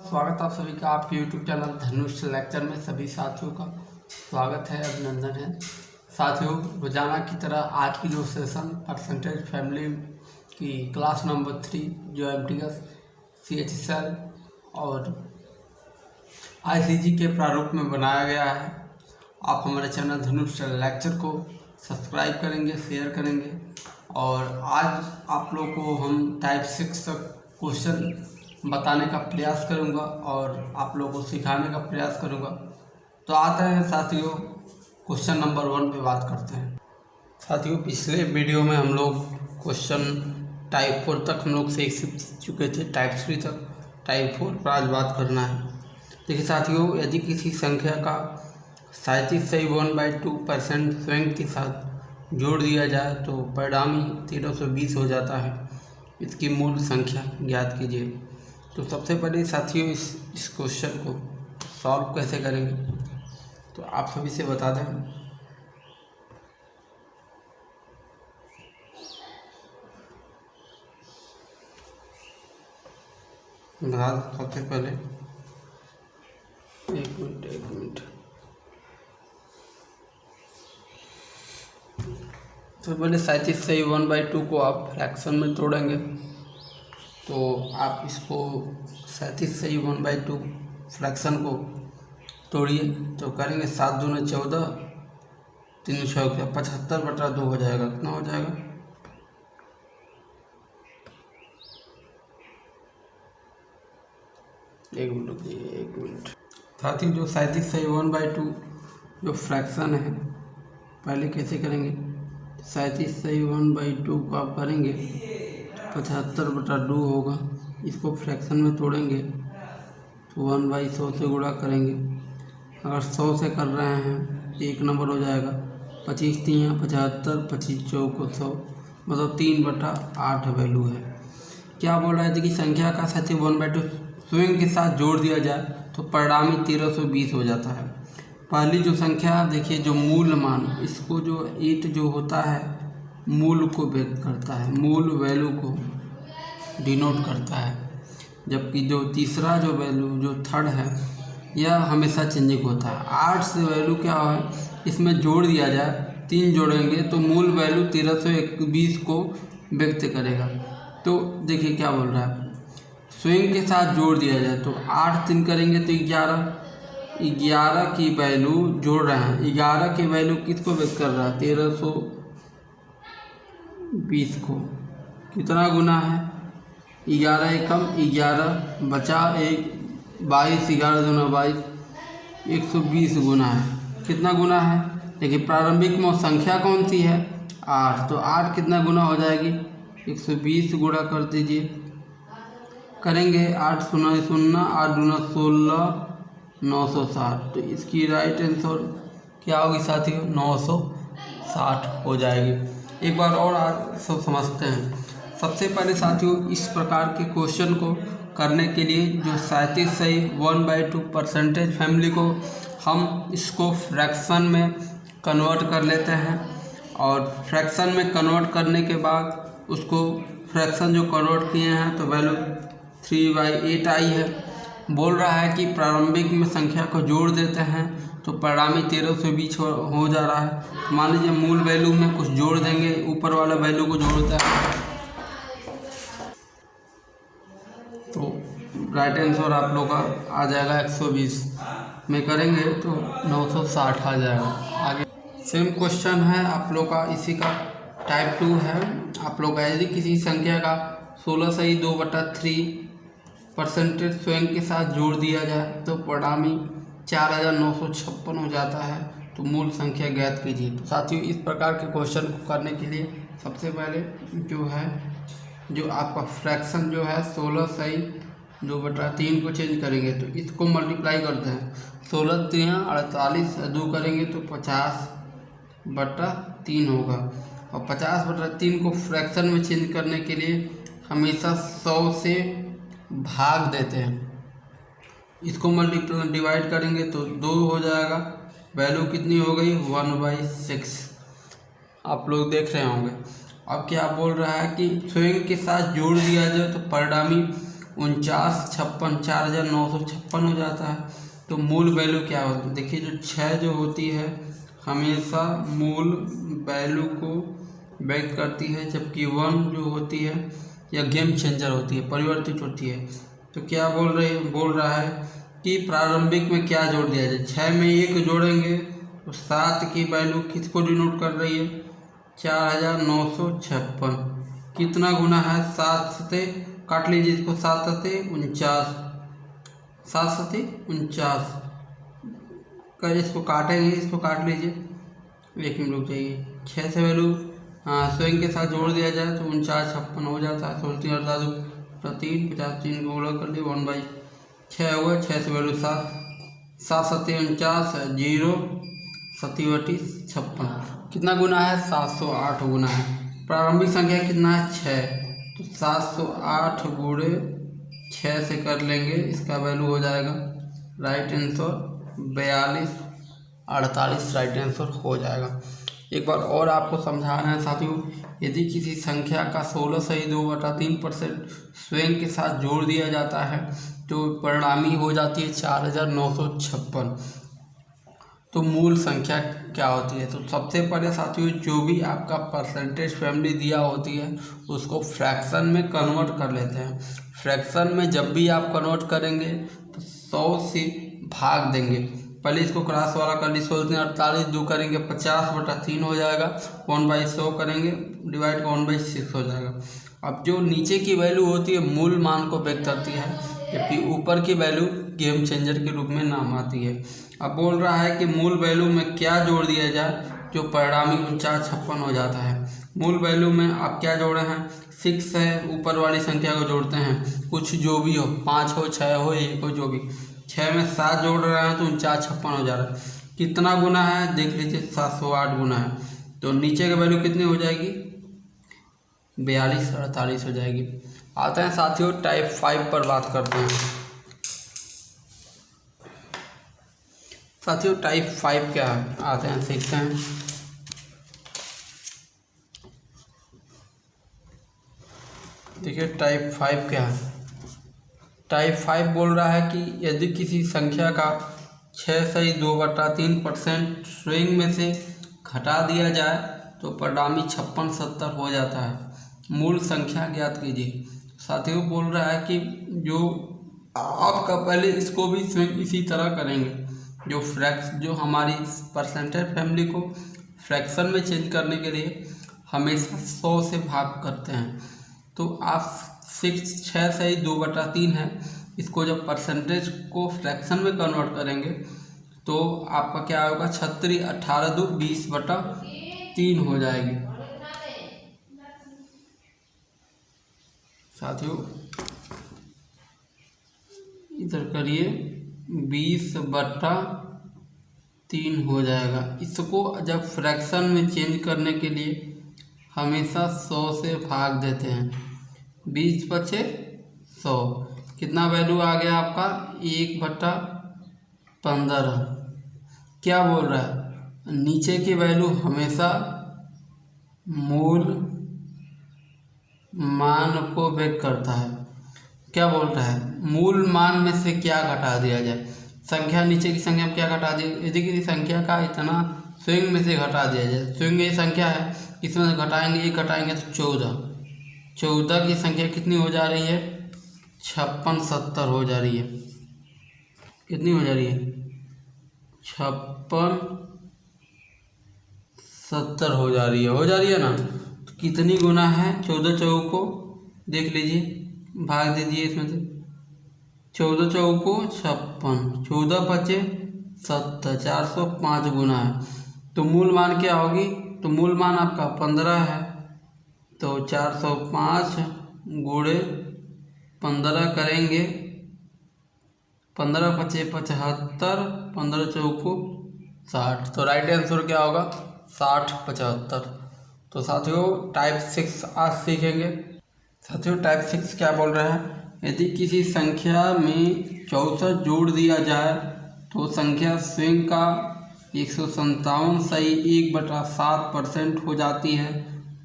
स्वागत आप सभी का आपके YouTube चैनल धनुष लेक्चर में। सभी साथियों का स्वागत है, अभिनंदन है। साथियों, रोजाना की तरह आज की जो सेशन परसेंटेज फैमिली की क्लास नंबर 3 जो MTS CHSL और ICG के प्रारूप में बनाया गया है, आप हमारे चैनल धनुष लेक्चर को सब्सक्राइब करेंगे, शेयर करेंगे। और आज आप लोग को हम टाइप 6 तक क्वेश्चन बताने का प्रयास करूंगा और आप लोगों को सिखाने का प्रयास करूंगा। तो आते हैं साथियों, क्वेश्चन नंबर 1 पे बात करते हैं। साथियों, पिछले वीडियो में हम लोग क्वेश्चन टाइप 4 तक हम लोग सीख चुके थे, टाइप 3 तक। टाइप 4 पर आज बात करना है। देखिए साथियों, यदि किसी संख्या का 37.1/2% स्वयं के साथ जोड़ दिया जाए तो परिणामी 1320 हो जाता है। इसकी मूल संख्या ज्ञात कीजिए। तो सबसे पहले साथियों इस क्वेश्चन को सॉल्व कैसे करेंगे तो आप सभी से बता दें। सबसे पहले एक मिनट तो पहले 37/1/2 को आप फ्रैक्शन में तोड़ेंगे। तो आप इसको 37/1/2 फ्रैक्शन को तोड़िए तो करेंगे 7 दूनी 14, 3 6 75/2 हो जाएगा। कितना हो जाएगा? एक मिनट। साथ ही जो 37/1/2 जो फ्रैक्शन है, पहले कैसे करेंगे? 37/1/2 को आप करेंगे 75/2 होगा। इसको फ्रैक्शन में तोड़ेंगे तो 1/100 से गुणा करेंगे। अगर 100 से कर रहे हैं तो 1 नंबर हो जाएगा। 25 3 75, 25 4 100, मतलब 3/8 वैल्यू है। क्या बोल रहा है कि संख्या का 37/1/2 स्वयं के साथ जोड़ दिया जाए तो परिणामी 1320 हो जाता है। पहली जो संख्या देखिए, जो मूल मान, इसको जो 8 जो होता है मूल को व्यक्त करता है, मूल वैल्यू को डिनोट करता है। जबकि जो तीसरा जो वैल्यू जो थर्ड है, यह हमेशा चेंजिंग होता है। 8 से वैल्यू क्या है, इसमें जोड़ दिया जाए, 3 जोड़ेंगे तो मूल वैल्यू 1320 को व्यक्त करेगा। तो देखिए क्या बोल रहा है, स्वयं के साथ जोड़ दिया जाए तो 8 3 करेंगे तो 11 की वैल्यू जोड़ रहे हैं। 11 की वैल्यू किसको व्यक्त कर रहा है? 1320 को। कितना गुना है? 11 एकम 11 बचा 1, 22, 11 दूना 22, 120 गुना है। कितना गुना है? देखिए प्रारंभिक में संख्या कौन सी है? 8। तो 8 कितना गुना हो जाएगी? 120 गुणा कर दीजिए। करेंगे 8 0 0, 8 दूना 16, 960। तो इसकी राइट आंसर क्या होगी साथियों? 960 हो जाएगी। एक बार और आज सब समझते हैं। सबसे पहले साथियों, इस प्रकार के क्वेश्चन को करने के लिए जो 37/1/2 परसेंटेज फैमिली को हम इसको फ्रैक्शन में कन्वर्ट कर लेते हैं। और फ्रैक्शन में कन्वर्ट करने के बाद उसको फ्रैक्शन जो कन्वर्ट किए हैं तो वैल्यू 3/8 आई है। बोल रहा है कि प्रारंभिक में संख्या को जोड़ देते हैं तो परिणामी 1320 हो जा रहा है। मान लीजिए मूल वैल्यू में कुछ जोड़ देंगे, ऊपर वाला वैल्यू को जोड़ता है तो राइट आंसर आप लोग का आ जाएगा 120 में करेंगे तो 960 आ जाएगा। आगे सेम क्वेश्चन है आप लोग का, इसी का टाइप 2 है। आप लोग का यदि किसी संख्या का 16/2/3 परसेंटेज स्वयं के साथ जोड़ दिया जाए तो परिणामी 4956 हो जाता है। तो मूल संख्या ज्ञात कीजिए। तो साथियों, इस प्रकार के क्वेश्चन को करने के लिए सबसे पहले जो आपका फ्रैक्शन जो है 16/2/3 को चेंज करेंगे तो इसको मल्टीप्लाई करते हैं। 16 3 48, 2 करेंगे तो 50/3 होगा। और 50/3 को फ्रैक्शन में चेंज करने के लिए हमेशा 100 से भाग देते हैं। इसको मल्टीप्लाई डिवाइड करेंगे तो 2 हो जाएगा। वैल्यू कितनी हो गई? 1/6 आप लोग देख रहे होंगे। अब क्या बोल रहा है कि स्वयं के साथ जोड़ दिया जाए तो परिणामी 56, 4956 हो जाता है। तो मूल वैल्यू क्या होती है? देखिए जो 6 जो होती है हमेशा मूल वैल्यू को व्यक्त करती है, जबकि 1 जो होती है या गेम चेंजर होती है, परिवर्तित होती है। तो क्या बोल रहा है कि प्रारंभिक में क्या जोड़ दिया जाए? 6 में 1 जोड़ेंगे तो 7 की वैल्यू किसको डिनोट कर रही है? 4956। कितना गुना है? 7 से काट लीजिए इसको, 7 से 49, 7 से 49 कर, इसको काटेंगे, इसको काट लीजिए, 1 मिनट रुक जाइए। 6 से वैल्यू स्वयं के साथ जोड़ दिया जाए तो 4956 हो जाता है। 16 अड़तालीस 3 50 3 को गुणा कर लिए 1/6 होगा। 6 से वैल्यू 7, 7 सत्ते 49, 0 सत्ती 56। कितना गुना है? 708 गुना है। प्रारंभिक संख्या कितना है? 6। तो 708 गुणे 6 से कर लेंगे, इसका वैल्यू हो जाएगा राइट आंसर 42 48 राइट आंसर हो जाएगा। एक बार और आपको समझाना है साथियों, यदि किसी संख्या का 16 सही 2/3% स्वयं के साथ जोड़ दिया जाता है तो परिणामी हो जाती है 4956। तो मूल संख्या क्या होती है? तो सबसे पहले साथियों जो भी आपका परसेंटेज फैमिली दिया होती है उसको फ्रैक्शन में कन्वर्ट कर लेते हैं। फ्रैक्शन में जब भी आप कन्वर्ट करेंगे तो 100 से भाग देंगे। पहले इसको क्रॉस वाला कर ली, 16 48 2 करेंगे 50/3 हो जाएगा, 1/100 करेंगे डिवाइड 1/6 हो जाएगा। अब जो नीचे की वैल्यू होती है मूल मान को व्यक्त करती है, जबकि ऊपर की वैल्यू गेम चेंजर के रूप में नाम आती है। अब बोल रहा है कि मूल वैल्यू में क्या जोड़ दिया जाए जो परिणामी 4956 हो जाता है। मूल वैल्यू में आप क्या जोड़े हैं? 6 है, ऊपर वाली संख्या को जोड़ते हैं, कुछ जो भी हो, 5 हो 6 हो 1 हो जो भी। 6 में 7 जोड़ रहे हैं तो 4956 हो जा रहा है। कितना गुना है? देख लीजिए 708 गुना है। तो नीचे की वैल्यू कितनी हो जाएगी? 42 48 हो जाएगी। आते हैं साथियों टाइप 5 पर बात करते हैं। साथियों टाइप 5 क्या है? आते हैं सीखते हैं। देखिए टाइप 5 क्या है। टाइप 5 बोल रहा है कि यदि किसी संख्या का 6 सही 2/3% स्वयं में से घटा दिया जाए तो परिणामी 56 70 हो जाता है। मूल संख्या ज्ञात कीजिए। साथियों बोल रहा है कि जो आपका पहले इसको भी स्वयं इसी तरह करेंगे। जो हमारी परसेंटेज फैमिली को फ्रैक्शन में चेंज करने के लिए हमेशा 100 से भाग करते हैं। तो आप 6 सही 2/3 है, इसको जब परसेंटेज को फ्रैक्शन में कन्वर्ट करेंगे तो आपका क्या होगा? 36 18 2 20/3 हो जाएगी। साथियों इधर करिए 20/3 हो जाएगा। इसको जब फ्रैक्शन में चेंज करने के लिए हमेशा 100 से भाग देते हैं। 20 बचे 100, कितना वैल्यू आ गया आपका? 1/15। क्या बोल रहा है? नीचे की वैल्यू हमेशा मूल मान को व्यक्त करता है। क्या बोल रहा है? मूल मान में से क्या घटा दिया जाए? संख्या नीचे की संख्या में क्या घटा दी? यदि किसी संख्या का इतना स्वयं में से घटा दिया जाए, स्वयं ये संख्या है, इसमें से घटाएंगे, एक घटाएंगे तो 14 की संख्या कितनी हो जा रही है? 56 70 हो जा रही है। कितनी हो जा रही है? 56 70 हो जा रही है ना। तो कितनी गुना है? 14 चौक को देख लीजिए, भाग दीजिए इसमें से। 14 चौक को 56, 14 बचे 70, 405 गुना है। तो मूल मान क्या होगी? तो मूल मान आपका 15 है, तो 405 गुणे 15 करेंगे, 15 बचे 75, 15 चौक को 60। तो राइट आंसर क्या होगा? 60 75। तो साथियों टाइप 6 आज सीखेंगे। साथियों टाइप 6 क्या बोल रहा है? यदि किसी संख्या में 64 जोड़ दिया जाए तो संख्या स्वयं का 157 सही 1/7% हो जाती है।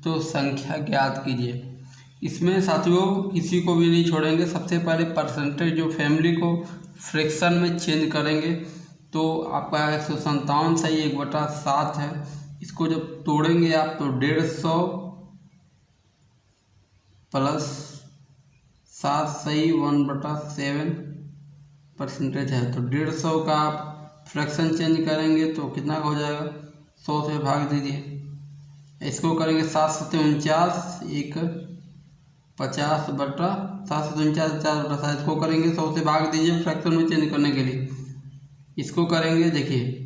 तो संख्या ज्ञात कीजिए। इसमें साथियों किसी को भी नहीं छोड़ेंगे। सबसे पहले परसेंटेज जो फैमिली को फ्रैक्शन में चेंज करेंगे तो आपका 157 सही 1/7 है। इसको जब तोड़ेंगे आप तो 150 प्लस 7 सही 1/7 परसेंटेज है। तो 150 का आप फ्रैक्शन चेंज करेंगे तो कितना हो जाएगा, 100 से भाग दीजिए। इसको करेंगे 749 1 50/749 इसको करेंगे 100 से भाग दीजिए फ्रैक्शन में चेंज करने के लिए। इसको करेंगे, देखिए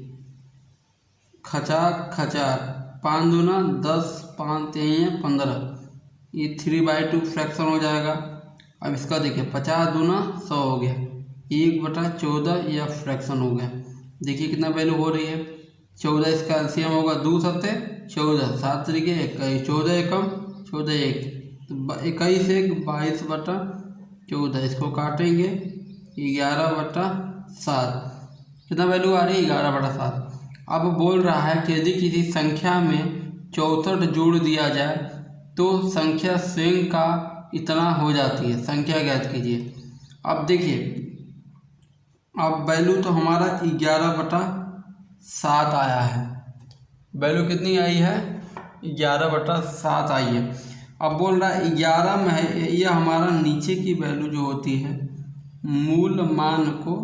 खचा खचा 5 दूना 10 5 3 15, ये 3/2 फ्रैक्शन हो जाएगा। अब इसका देखिए 50 दूना 100 हो गया, 1/14 यह फ्रैक्शन हो गया। देखिए कितना वैल्यू हो रही है, 14 इसका एलसीएम होगा 2 7 14 7 तरीके 21 14 एकम 14 1 21 1 22/14। इसको काटेंगे 11/7, कितना वैल्यू आ रही है 11/7। अब बोल रहा है कि यदि किसी संख्या में 64 जोड़ दिया जाए तो संख्या स्वयं का इतना हो जाती है, संख्या ज्ञात कीजिए। अब देखिए अब वैल्यू तो हमारा 11/7 आया है, वैल्यू कितनी आई है 11/7 आई है। अब बोल रहा है 11 में है, यह हमारा नीचे की वैल्यू जो होती है मूल मान को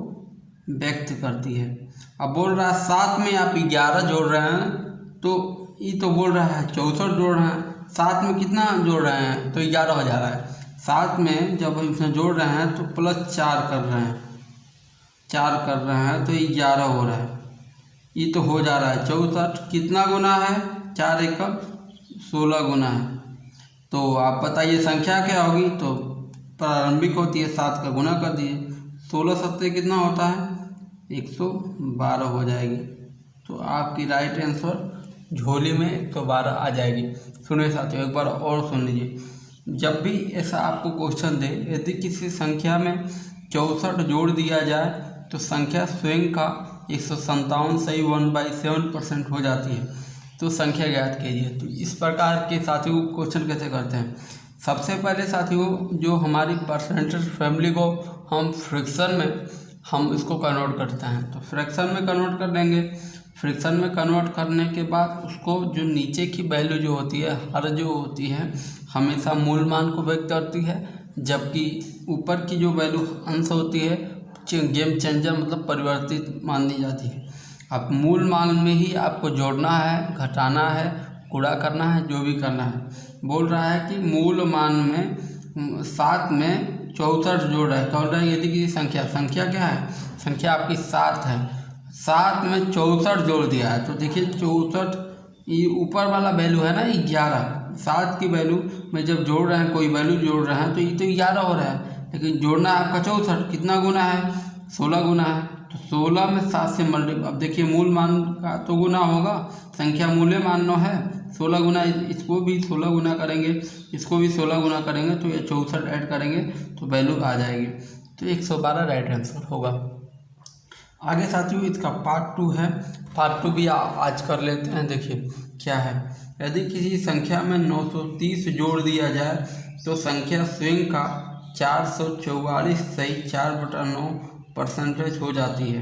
व्यक्त करती है। अब बोल रहा है 7 में आप 11 जोड़ रहे हैं तो ये तो बोल रहा है 64 जोड़ रहे हैं, 7 में कितना जोड़ रहे हैं तो 11 हो जा रहा है। 7 में जब हम इसमें जोड़ रहे हैं तो +4 कर रहे हैं, 4 कर रहे हैं तो 11 हो रहा है, ये तो हो जा रहा है 64। कितना गुना है 4 एकम 16 गुना है। तो आप बताइए संख्या क्या होगी, तो प्रारंभिक होती है 7 का गुना कर दिए, 16 7 कितना होता है 112 हो जाएगी। तो आपकी राइट आंसर झोली में 112 आ जाएगी। सुनिए साथियों एक बार और सुन लीजिए, जब भी ऐसा आपको क्वेश्चन दे यदि किसी संख्या में 64 जोड़ दिया जाए तो संख्या स्वयं का 157 सही 1/7% हो जाती है, तो संख्या ज्ञात कीजिए। तो इस प्रकार के साथियों क्वेश्चन कैसे करते हैं, सबसे पहले साथियों जो हमारी परसेंटेज फैमिली को हम फ्रैक्शन में हम इसको कन्वर्ट करते हैं, तो फ्रैक्शन में कन्वर्ट कर देंगे। फ्रैक्शन में कन्वर्ट करने के बाद उसको जो नीचे की वैल्यू जो होती है हर जो होती है हमेशा मूल मान को व्यक्त करती है, जबकि ऊपर की जो वैल्यू अंश होती है गेम चेंजर मतलब परिवर्तित मानी जाती है। अब मूल मान में ही आपको जोड़ना है, घटाना है, गुणा करना है, जो भी करना है। बोल रहा है कि मूल मान में 7 में 64 जोड़ रहा है, कह रहा है यदि किसी संख्या क्या है, संख्या आपकी 7 है, 7 में 64 जोड़ दिया है तो देखिए 64 ये ऊपर वाला वैल्यू है ना 11, 7 की वैल्यू में जब जोड़ रहे हैं कोई वैल्यू जोड़ रहे हैं तो ये तो 11 हो रहा है, लेकिन जोड़ना है आपका 64, कितना गुना है 16 गुना है। तो 16 में 7 से मल्टीप्लाई, अब देखिए मूल मान का तो गुना होगा, संख्या मूल्य मान नो है 16 गुना, इसको भी 16 गुना करेंगे, इसको भी 16 गुना करेंगे तो ये 64 ऐड करेंगे तो वैल्यू आ जाएगी। तो 112 राइट आंसर होगा। आगे साथियों इसका पार्ट 2 है, पार्ट 2 भी आज कर लेते हैं। देखिए क्या है, यदि किसी संख्या में 930 जोड़ दिया जाए तो संख्या स्वयं का 444 सही 4/9% हो जाती है,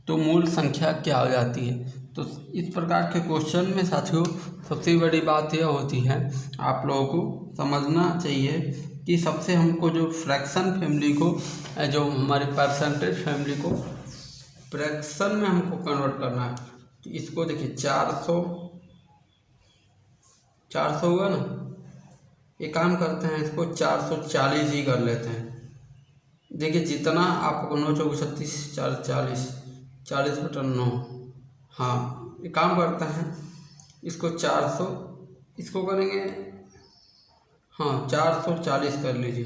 तो मूल संख्या क्या हो जाती है। तो इस प्रकार के क्वेश्चन में साथियों सबसे बड़ी बात यह होती है आप लोगों को समझना चाहिए कि सबसे हमको जो फ्रैक्शन फैमिली को जो हमारी परसेंटेज फैमिली को फ्रैक्शन में हमको कन्वर्ट करना है। तो इसको देखिए 400 होगा ना, एक काम करते हैं इसको 440 ही कर लेते हैं। देखिए जितना आपको 9 चौक 36 40 40/9, हाँ एक काम करते हैं इसको 400 इसको करेंगे, हाँ 440 कर लीजिए,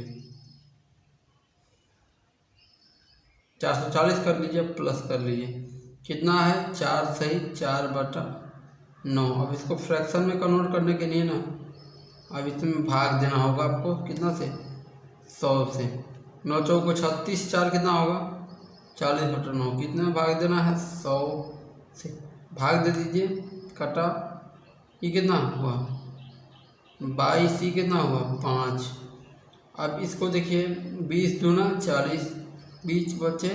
440 कर लीजिए प्लस कर लीजिए, कितना है 4 सही 4/9। अब इसको फ्रैक्शन में कन्वर्ट करने के लिए ना अब इसमें भाग देना होगा आपको, कितना से 100 से, 9 चौको 36 4 कितना होगा 40/9, कितने में भाग देना है 100 से, भाग दे दीजिए, कटा, ये कितना हुआ 22, ये कितना हुआ 5, अब इसको देखिए 20 दूना 40, 20 बचे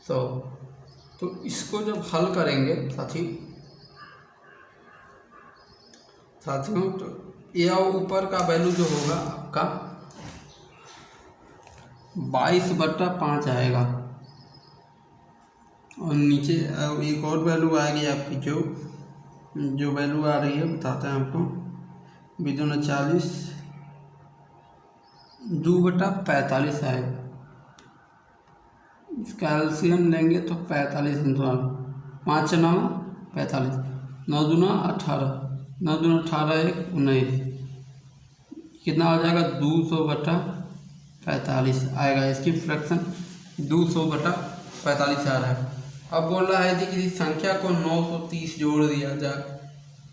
100। तो इसको जब हल करेंगे साथियों तो यह ऊपर का वैल्यू जो होगा आपका 22/5 आएगा, और नीचे एक और वैल्यू आएगी आपकी जो वैल्यू आ रही है बताते हैं आपको। 20 दूना 40, 2/45 आएगा। इसका एलसीएम लेंगे तो 45 5 9 45, 9 दूना 18, 9 दूना 18 1 19, कितना हो जाएगा 200/45 आएगा। इसकी फ्रैक्शन 200/45 आ रहा है। अब बोल रहा है कि किसी संख्या को 930 जोड़ दिया जाए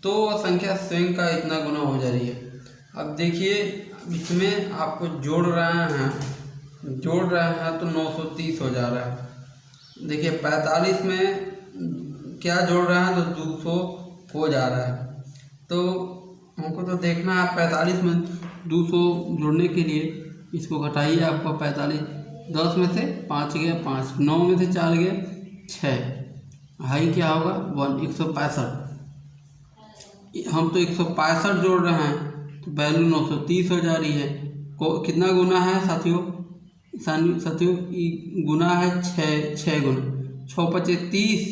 तो वह संख्या स्वयं का इतना गुना हो जा रही है। अब देखिए इसमें आपको जोड़ रहे हैं तो 930 हो जा रहा है। देखिए 45 में क्या जोड़ रहे हैं तो 200 हो जा रहा है। तो हमको तो देखना है 45 में 200 जोड़ने के लिए इसको घटाइए। आपको 45, 10 में से 5 गया 5, 9 में से 4 गया 6, हाई क्या होगा 165। हम तो 165 जोड़ रहे हैं तो वैल्यू 930 हो जा रही है। कितना गुना है साथियों गुना है 6 गुना 6 पचे 30,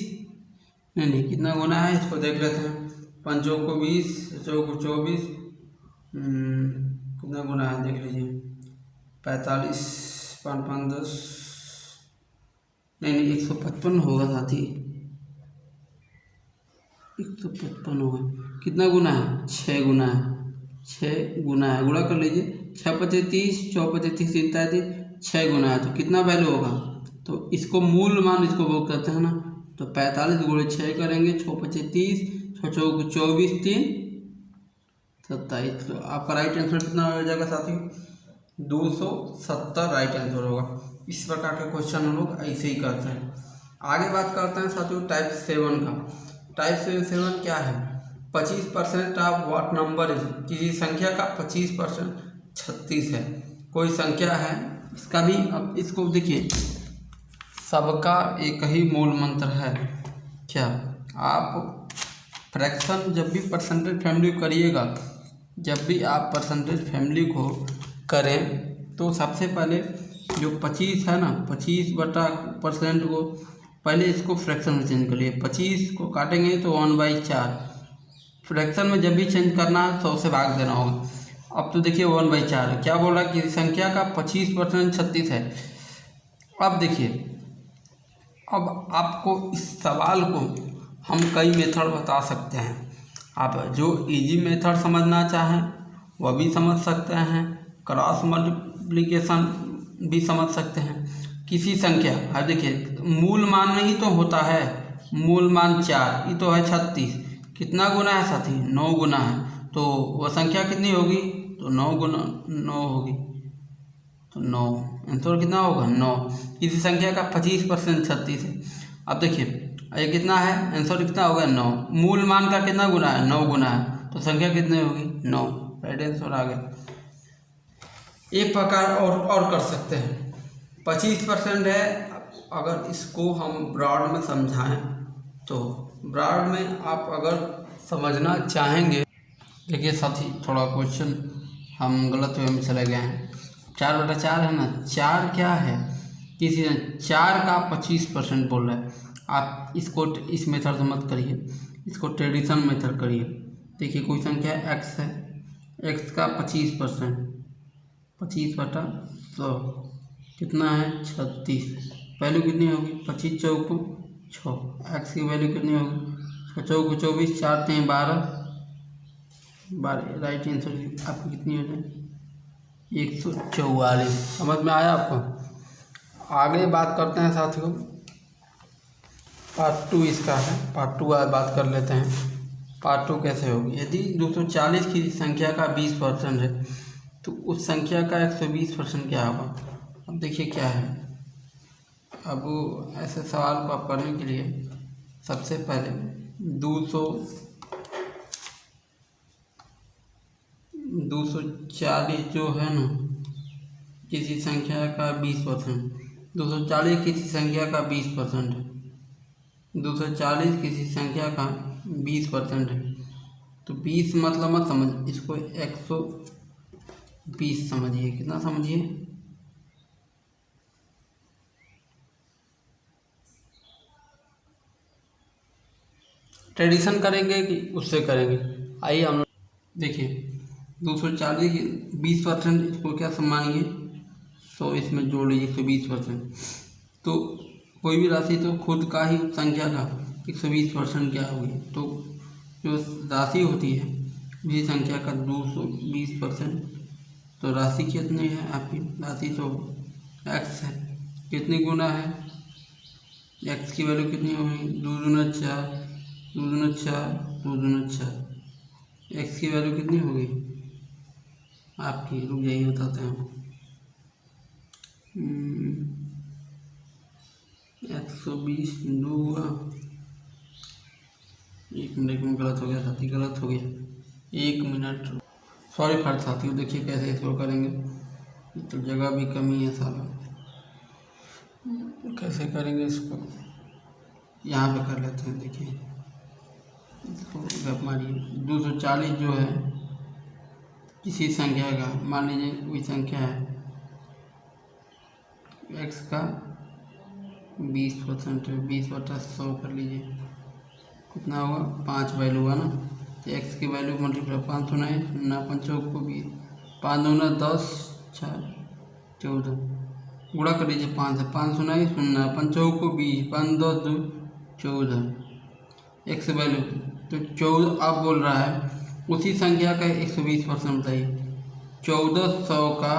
नहीं कितना गुना है इसको देख लेते हैं। 5 को 20, 4 को 24, कितना गुना है देख लीजिए। 45 5 5 10, नहीं 155 होगा साथी, 155 होगा। कितना गुना है 6 गुना है, 6 गुना है, गुणा कर लीजिए। 6 पचे 30, 4 पचे 30 37, 6 गुना है तो कितना वैल्यू होगा। तो इसको मूल मान इसको वो कहते हैं ना, तो 45 गुणे 6 करेंगे, 6 पचे 30, 6 4 को 24, 3 27। तो आपका राइट आंसर कितना हो जाएगा साथियों 270 राइट आंसर होगा। इस प्रकार के क्वेश्चन हम लोग ऐसे ही करते हैं। आगे बात करते हैं साथियों टाइप 7 का। टाइप 7 क्या है। 25% ऑफ व्हाट नंबर इज, किसी संख्या का 25% 36 है। कोई संख्या है इसका भी, अब इसको देखिए सबका एक ही मूल मंत्र है क्या। आप फ्रैक्शन जब भी परसेंटेज फैमिली करिएगा, जब भी आप परसेंटेज फैमिली को करें तो सबसे पहले जो 25 है ना 25% को पहले इसको फ्रैक्शन में चेंज करिए। 25 को काटेंगे तो 1/4। फ्रैक्शन में जब भी चेंज करना है 100 से भाग देना होगा। अब तो देखिए 1/4 है। क्या बोल रहा है कि संख्या का 25% 36 है। अब देखिए, अब आपको इस सवाल को हम कई मेथड बता सकते हैं। आप जो इजी मेथड समझना चाहें वह भी समझ सकते हैं, क्रॉस मल्टीप्लिकेशन भी समझ सकते हैं। किसी संख्या, अब देखिए मूल मान में ही तो होता है, मूल मान 4, ये तो है 36, कितना गुना है साथी 9 गुना है। तो वह संख्या कितनी होगी तो 9 गुना 9 होगी, तो 9 आंसर कितना होगा 9। किसी संख्या का 25% 36 है। अब देखिए ये कितना है, आंसर कितना होगा 9। मूल मान का कितना गुना है 9 गुना है, तो संख्या कितनी होगी 9, राइट आंसर आ गया। एक प्रकार और कर सकते हैं। 25% है, अगर इसको हम ब्रॉड में समझाएं तो ब्रॉड में आप अगर समझना चाहेंगे, देखिए साथी थोड़ा क्वेश्चन हम गलत वे में चले गए हैं। 4/4 है ना, 4 क्या है, किसी 4 का 25% बोल रहा है। आप इसको इस मेथड से मत करिए, इसको ट्रेडिशन मेथड करिए। देखिए कोई संख्या x है, x का 25%, 25/100 कितना है 36। वैल्यू कितनी होगी 25 चौको 6, x की वैल्यू कितनी होगी 6 चौको 24, 4 3 12, राइट आंसर आपकी कितनी हो जाए 144। समझ में आया आपको। आगे बात करते हैं साथियों, पार्ट 2 इसका है। पार्ट 2 आज बात कर लेते हैं। पार्ट 2 कैसे होगी। यदि 240 की संख्या का 20% है तो उस संख्या का 120% क्या होगा। अब देखिए क्या है, अब ऐसे सवाल को आप करने के लिए सबसे पहले 240 जो है ना किसी संख्या का 20%, 240 किसी संख्या का 20% है, 240 किसी संख्या का 20% है। तो 20 मतलब मत समझ, इसको 120 समझिए। कितना समझिए? ट्रेडिशन करेंगे कि उससे करेंगे? आइए हम लोग देखिए, 240 20%, इसको क्या मानिए 100, इसमें जोड़ लीजिए 120%। तो कोई भी राशि तो खुद का ही संख्या का 120% क्या होगी, तो जो राशि होती है उसी संख्या का 220%। तो राशि कितनी है आपकी? राशि तो x है, कितनी गुना है? x की वैल्यू कितनी होगी? 2 दूना 4, 2 दूना 4, 2 दूना 4। x की वैल्यू कितनी होगी आपकी? रुक जाइए बताते हैं। 120 दूगा, 1 मिनट में गलत हो गया साथी, गलत हो गया, 1 मिनट, सॉरी फर्स्ट साथियों। देखिए कैसे इसको करेंगे, तो जगह भी कमी है साला, कैसे करेंगे इसको? यहाँ पे कर लेते हैं। देखिए इसको गप मारिए, 240 जो है किसी संख्या का, मान लीजिए कोई संख्या है, x का 20% है, 20/100 कर लीजिए, कितना होगा? 5 वैल्यू हुआ ना। तो x की वैल्यू मल्टीप्लाई 5 होना है, 0 5 को 20, 5 दूना 10, 6 14, गुणा कर लीजिए 5 से, 5 होना है 0 5 को 20, 5 2 14, x वैल्यू तो 14। अब बोल रहा है उसी संख्या का 120% बताइए। 1400 का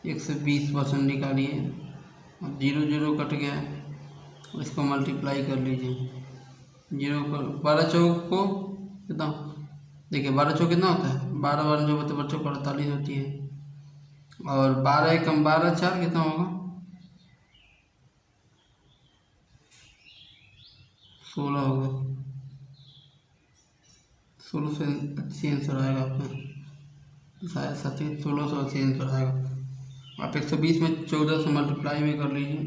120% निकालिए, अब 0 0 कट गया, इसको मल्टीप्लाई कर लीजिए। 0 पर 12 चौक को कितना, देखिए 12 चौक कितना होता है? 12 12 जो होता है 12 चौक 48 होती है, और 12 एकम 12 4 कितना होगा? 16 होगा। 1680 आंसर आएगा आपका, शायद 1680 आंसर आएगा। आप 120 में 14 से मल्टीप्लाई में कर लीजिए,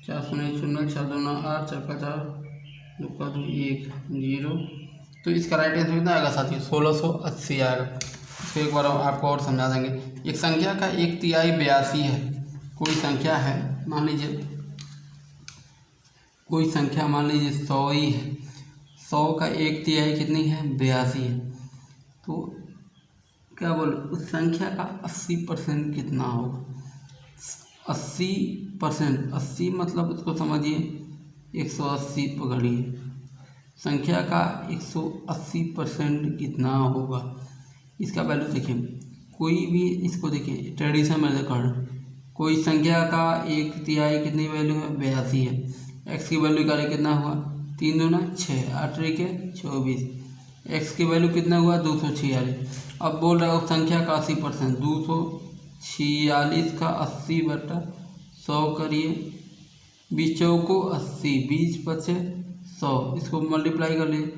4 0 0 4 2 8 4 का 4 2 का 2 1 0। तो इसका राइट आंसर कितना आएगा साथियों? 1680 आएगा। इसको एक बार आपको और समझा देंगे। एक संख्या का 1/3 82 है। कोई संख्या है, मान लीजिए कोई संख्या, मान लीजिए 100 ही है, 100 का 1/3 कितनी है? 82 है। तो क्या बोले, उस संख्या का 80% कितना होगा? 80%, 80 मतलब उसको समझिए 180 पकड़िए, संख्या का 180% कितना होगा? इसका वैल्यू देखिए, कोई भी इसको देखिए ट्रेडिशन में देखा, कोई संख्या का 1/3 कितनी वैल्यू है? 82 है। x की वैल्यू का कितना हुआ? 3 दूना 6, 8 के 24, x की वैल्यू कितना हुआ? 246। अब बोल रहा है उस संख्या का 80%, 246 का 80/100 करिए, 20 चौको 80, 20 पचे 100, इसको मल्टीप्लाई कर लिए।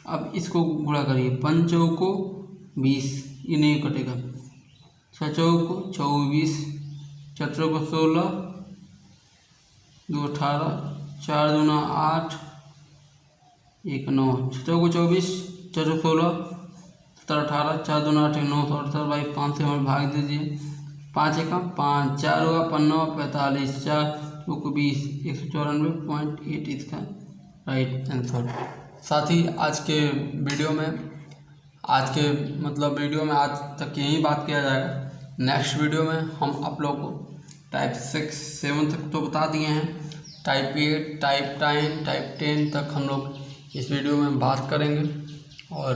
अब इसको गुणा करिए, 5 चौको 20, ये नहीं कटेगा, 6 चौको 24, 4 चौको 16, 2 18, 4 दूना 8, 1 9, 6 चौको 24, 4 16, 17 18, 4 दूना 8 9 18 भाई 5 से हमें भाग दीजिए, 5 एकम 5, 4 होगा 5 45, 4 चौको 20, 194.8 इसका राइट आंसर। साथ ही आज के वीडियो में आज तक यही बात किया जाएगा। नेक्स्ट वीडियो में हम आप लोग को टाइप 6 7 तक तो बता दिए हैं, टाइप 8 टाइप 9 टाइप 10 तक हम लोग इस वीडियो में बात करेंगे। और